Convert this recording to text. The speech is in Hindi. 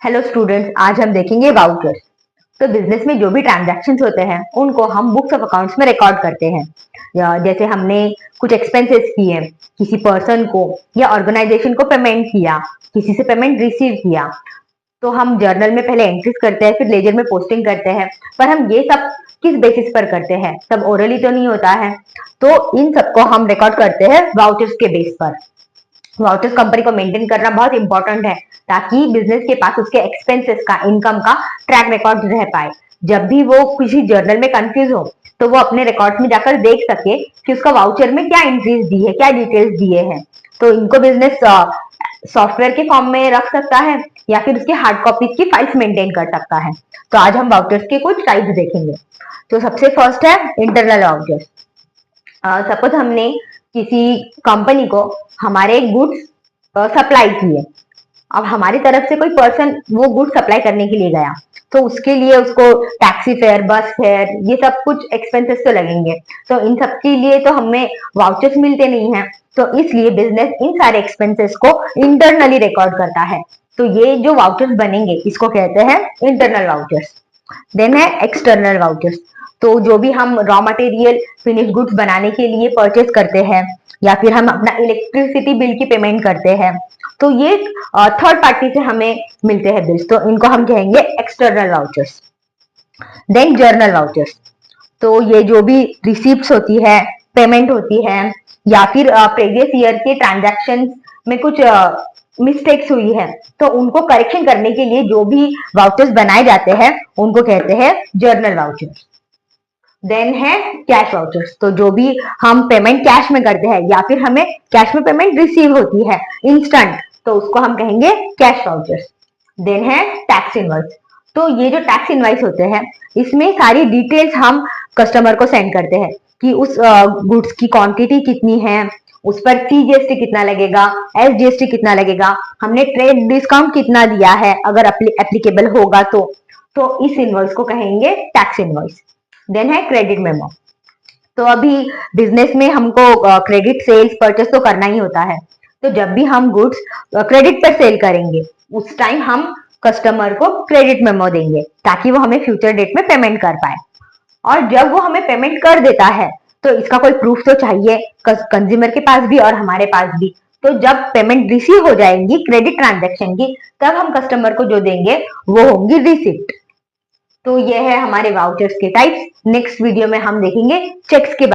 हेलो स्टूडेंट्स, आज हम देखेंगे वाउचर्स। तो बिजनेस में जो भी ट्रांजैक्शंस होते हैं उनको हम बुक्स ऑफ अकाउंट्स में रिकॉर्ड करते हैं। या जैसे हमने कुछ एक्सपेंसेस किए, किसी पर्सन को या ऑर्गेनाइजेशन को पेमेंट किया, किसी से पेमेंट रिसीव किया, तो हम जर्नल में पहले एंट्रीज करते हैं, फिर लेजर में पोस्टिंग करते हैं। पर हम ये सब किस बेसिस पर करते हैं? सब ओरली तो नहीं होता है, तो इन सबको हम रिकॉर्ड करते हैं वाउचर्स के बेस पर। वाउचर्स कंपनी को मेंटेन करना बहुत इंपॉर्टेंट है ताकि बिजनेस के पास उसके एक्सपेंसेस का, इनकम का ट्रैक रिकॉर्ड रह पाए। जब भी वो किसी जर्नल में कंफ्यूज हो तो वो अपने रिकॉर्ड में जाकर देख सके कि उसका वाउचर में क्या एंट्रीज दी है, क्या डिटेल्स दिए हैं। तो इनको बिजनेस सॉफ्टवेयर के फॉर्म में रख सकता है या फिर उसकी हार्ड कॉपीज की फाइल्स मेंटेन कर सकता है। तो आज हम वाउचर्स के कुछ टाइप्स देखेंगे। तो सबसे फर्स्ट है इंटरनल वाउचर्स। सपोज हमने किसी कंपनी को हमारे गुड्स सप्लाई किए। अब हमारी तरफ से कोई पर्सन वो गुड्स सप्लाई करने के लिए गया, तो उसके लिए उसको टैक्सी फेयर, बस फेयर, ये सब कुछ एक्सपेंसेस तो लगेंगे। तो इन सब के लिए तो हमें वाउचर्स मिलते नहीं है, तो इसलिए बिजनेस इन सारे एक्सपेंसेस को इंटरनली रिकॉर्ड करता है। तो ये जो वाउचर्स बनेंगे इसको कहते हैं इंटरनल वाउचर्स। देन है एक्सटर्नल वाउचर्स। तो जो भी हम रॉ मटेरियल, फिनिश गुड्स बनाने के लिए परचेस करते हैं या फिर हम अपना इलेक्ट्रिसिटी बिल की पेमेंट करते हैं, तो ये थर्ड पार्टी से हमें मिलते हैं बिल्स, तो इनको हम कहेंगे external vouchers. Then journal vouchers. तो ये जो भी रिसीप्ट्स होती है, पेमेंट होती है या फिर प्रीवियस ईयर के ट्रांजैक्शन में कुछ मिस्टेक्स हुई है, तो उनको करेक्शन करने के लिए जो भी वाउचर्स बनाए जाते हैं उनको कहते हैं जर्नल वाउचर्स। देन है कैश वाउचर्स। तो जो भी हम पेमेंट कैश में करते हैं या फिर हमें कैश में पेमेंट रिसीव होती है इंस्टेंट, तो उसको हम कहेंगे कैश वाउचर्स। देन है टैक्स इनवॉइस। तो ये जो टैक्स इनवॉइस होते हैं इसमें सारी डिटेल्स हम कस्टमर को सेंड करते हैं कि उस गुड्स की क्वांटिटी कितनी है, उस पर सीजीएसटी कितना लगेगा, एसजीएसटी कितना लगेगा, हमने ट्रेड डिस्काउंट कितना दिया है अगर एप्लीकेबल होगा तो इस इनवॉइस को कहेंगे टैक्स इनवॉइस। देन है क्रेडिट मेमो। तो अभी बिजनेस में हमको क्रेडिट सेल्स परचेस तो करना ही होता है, तो जब भी हम गुड्स क्रेडिट पर सेल करेंगे उस टाइम हम कस्टमर को क्रेडिट मेमो देंगे ताकि वो हमें फ्यूचर डेट में पेमेंट कर पाए। और जब वो हमें पेमेंट कर देता है तो इसका कोई प्रूफ तो चाहिए कंज्यूमर के पास भी और हमारे पास भी। तो जब पेमेंट रिसीव हो जाएगी क्रेडिट ट्रांजेक्शन की, तब हम कस्टमर को जो देंगे वो होंगी रिसिप्ट। तो ये है हमारे वाउचर्स के टाइप्स। नेक्स्ट वीडियो में हम देखेंगे चेक्स के